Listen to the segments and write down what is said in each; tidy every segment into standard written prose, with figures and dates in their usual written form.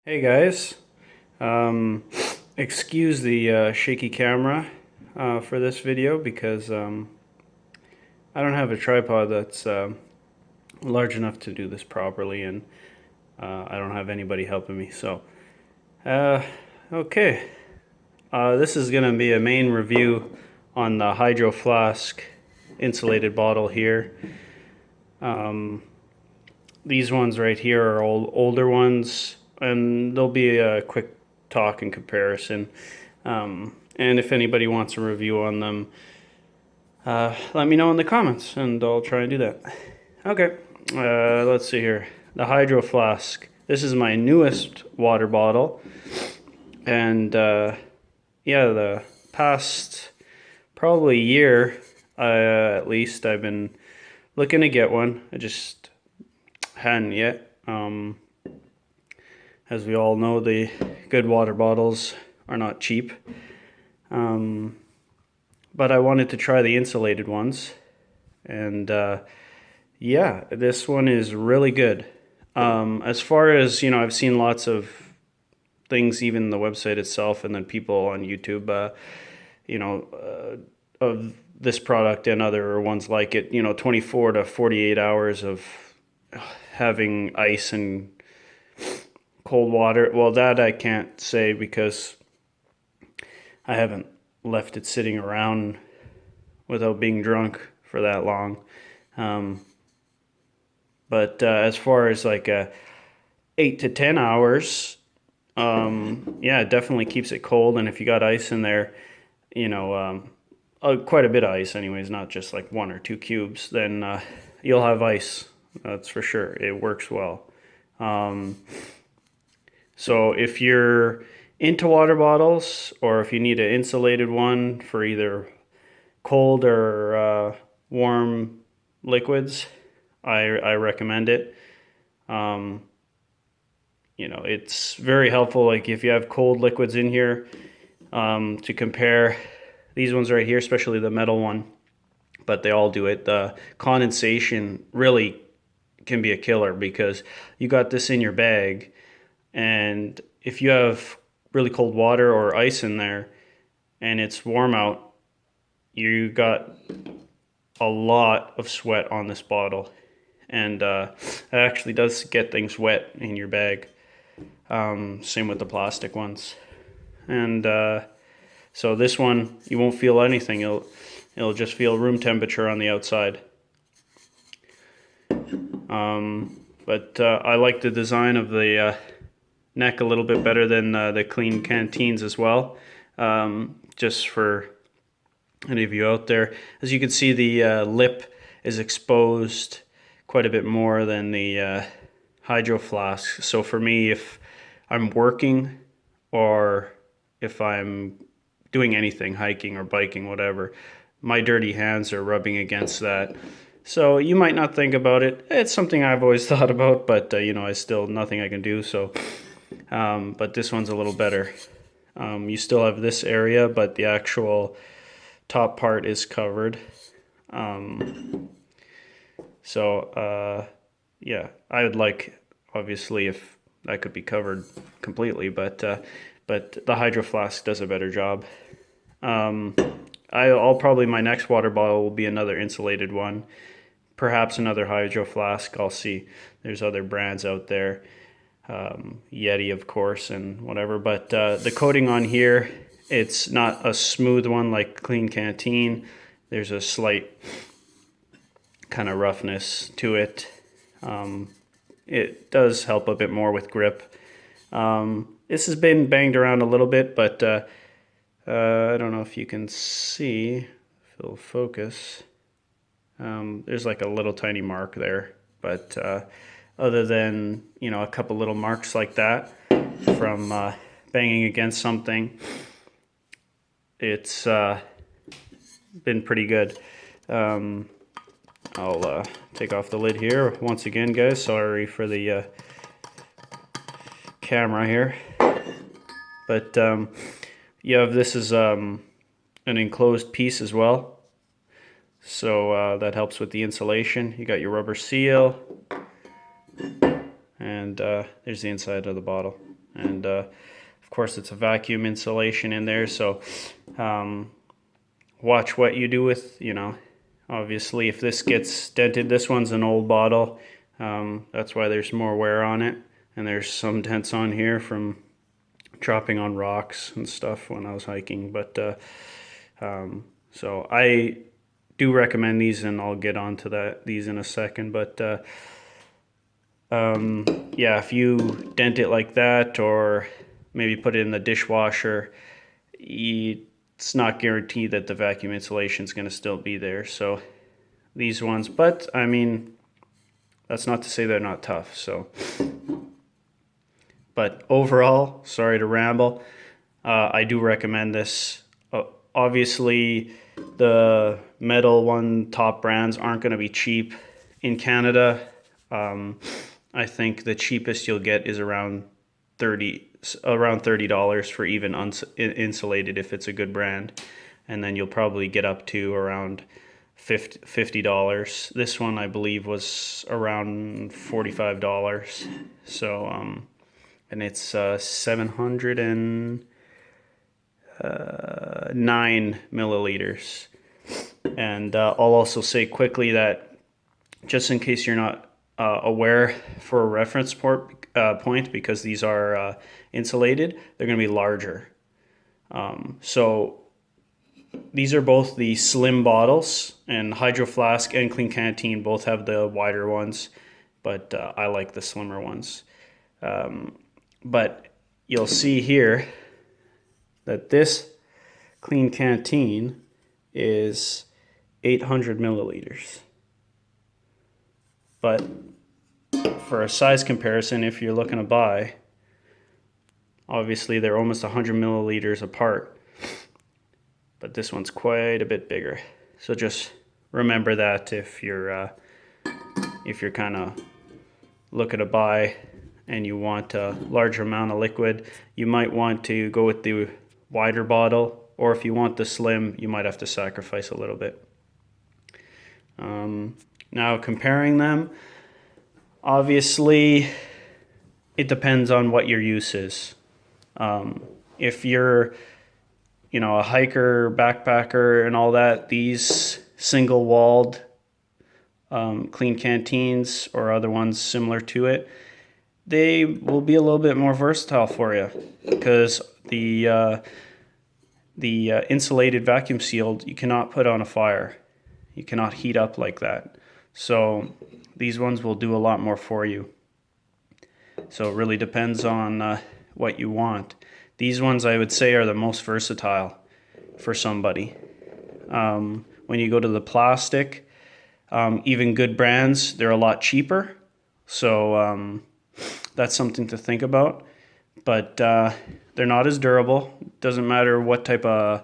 Hey guys, um, excuse the shaky camera for this video because I don't have a tripod that's large enough to do this properly, and I don't have anybody helping me. So, uh, okay, this is going to be a main review on the Hydro Flask insulated bottle here. These ones right here are older ones, and there'll be a quick talk and comparison. And if anybody wants a review on them, let me know in the comments, and I'll try and do that. Okay, let's see here. The Hydro Flask. This is my newest water bottle, and yeah, the past probably year, at least, I've been looking to get one. I just hadn't yet. As we all know, the good water bottles are not cheap. But I wanted to try the insulated ones. And yeah, this one is really good. As far as, I've seen lots of things, even the website itself, and then people on YouTube, of this product and other ones like it, 24 to 48 hours of having ice and cold water. Well, that I can't say because I haven't left it sitting around without being drunk for that long. But as far as like 8 to 10 hours, yeah, it definitely keeps it cold. And if you got ice in there, quite a bit of ice anyways, not just like 1 or 2 cubes, then you'll have ice. That's for sure. It works well. So if you're into water bottles, or if you need an insulated one for either cold or warm liquids, I recommend it. It's very helpful, like if you have cold liquids in here, to compare these ones right here, especially the metal one, but they all do it. The condensation really can be a killer because you got this in your bag, and if you have really cold water or ice in there and it's warm out, you got a lot of sweat on this bottle, and it actually does get things wet in your bag. Same with the plastic ones. And so this one, you won't feel anything. It'll just feel room temperature on the outside. But I like the design of the neck a little bit better than the Klean Kanteens as well. Just for any of you out there, as you can see, the lip is exposed quite a bit more than the Hydro Flask. So for me, if I'm working or if I'm doing anything, hiking or biking, whatever, my dirty hands are rubbing against that. So you might not think about it. It's something I've always thought about, but I still, nothing I can do. So, but this one's a little better. You still have this area, but the actual top part is covered. Yeah, I would like, obviously, if that could be covered completely, but the Hydro Flask does a better job. I'll probably, my next water bottle will be another insulated one, perhaps another Hydro Flask. I'll see. There's other brands out there, Yeti, of course, and whatever. But the coating on here, it's not a smooth one like Klean Kanteen. There's a slight kind of roughness to it. It does help a bit more with grip. This has been banged around a little bit, but I don't know if you can see, if it'll focus. There's like a little tiny mark there, but other than, a couple little marks like that from banging against something, it's been pretty good. I'll take off the lid here once again, guys. Sorry for the camera here, but this is an enclosed piece as well, so that helps with the insulation. You got your rubber seal, and there's the inside of the bottle. and of course it's a vacuum insulation in there, so watch what you do with, obviously if this gets dented, this one's an old bottle, that's why there's more wear on it, and there's some dents on here from dropping on rocks and stuff when I was hiking, but so I do recommend these, and I'll get onto these in a second, but yeah, if you dent it like that, or maybe put it in the dishwasher, it's not guaranteed that the vacuum insulation is going to still be there. So these ones, but I mean, that's not to say they're not tough. So, but overall, sorry to ramble, I do recommend this. Obviously, the metal one top brands aren't going to be cheap in Canada. I think the cheapest you'll get is around $30 for even insulated if it's a good brand, and then you'll probably get up to around $50. This one I believe was around $45. So and it's 709 milliliters. And I'll also say quickly that, just in case you're not aware, for a reference point, because these are insulated, they're going to be larger. So these are both the slim bottles, and Hydro Flask and Klean Kanteen both have the wider ones, but I like the slimmer ones. But you'll see here that this Klean Kanteen is 800 milliliters. But for a size comparison, if you're looking to buy, obviously they're almost 100 milliliters apart, but this one's quite a bit bigger. So just remember that if you're kind of looking to buy and you want a larger amount of liquid, you might want to go with the wider bottle, or if you want the slim, you might have to sacrifice a little bit. Now comparing them, obviously it depends on what your use is. If you're, a hiker, backpacker and all that, these single walled Klean Kanteens or other ones similar to it, they will be a little bit more versatile for you, because the insulated vacuum sealed, you cannot put on a fire. You cannot heat up like that. So these ones will do a lot more for you. So it really depends on what you want. These ones I would say are the most versatile for somebody. When you go to the plastic, even good brands, they're a lot cheaper. So that's something to think about. But they're not as durable. Doesn't matter what type of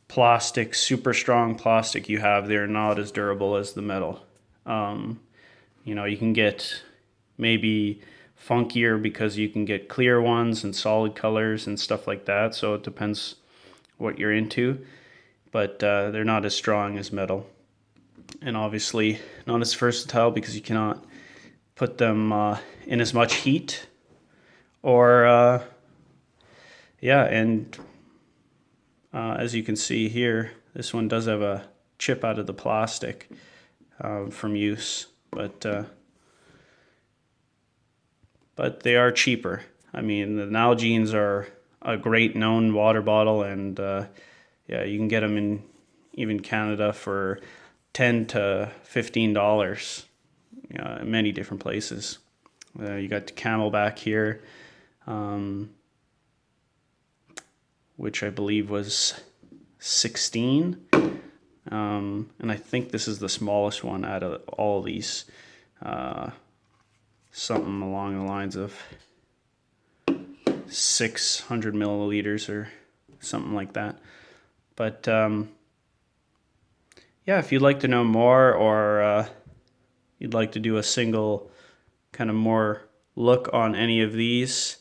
plastic, super strong plastic you have, they're not as durable as the metal. You can get maybe funkier because you can get clear ones and solid colors and stuff like that. So it depends what you're into, but they're not as strong as metal, and obviously not as versatile because you cannot put them in as much heat, or and as you can see here, this one does have a chip out of the plastic from use, but they are cheaper. I mean, the Nalgenes are a great known water bottle, and you can get them in even Canada for $10 to $15 in many different places. You got the Camelback here, which I believe was 16, and I think this is the smallest one out of all of these, something along the lines of 600 milliliters or something like that. But if you'd like to know more, or you'd like to do a single kind of more look on any of these,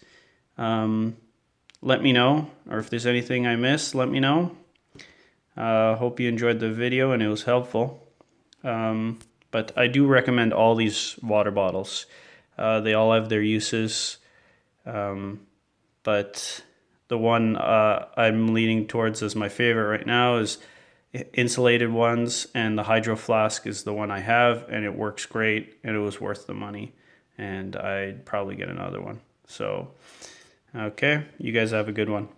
let me know, or if there's anything I missed, let me know. Hope you enjoyed the video and it was helpful. But I do recommend all these water bottles. They all have their uses. but the one I'm leaning towards as my favorite right now is insulated ones, and the Hydro Flask is the one I have, and it works great, and it was worth the money, and I'd probably get another one. So, okay, you guys have a good one.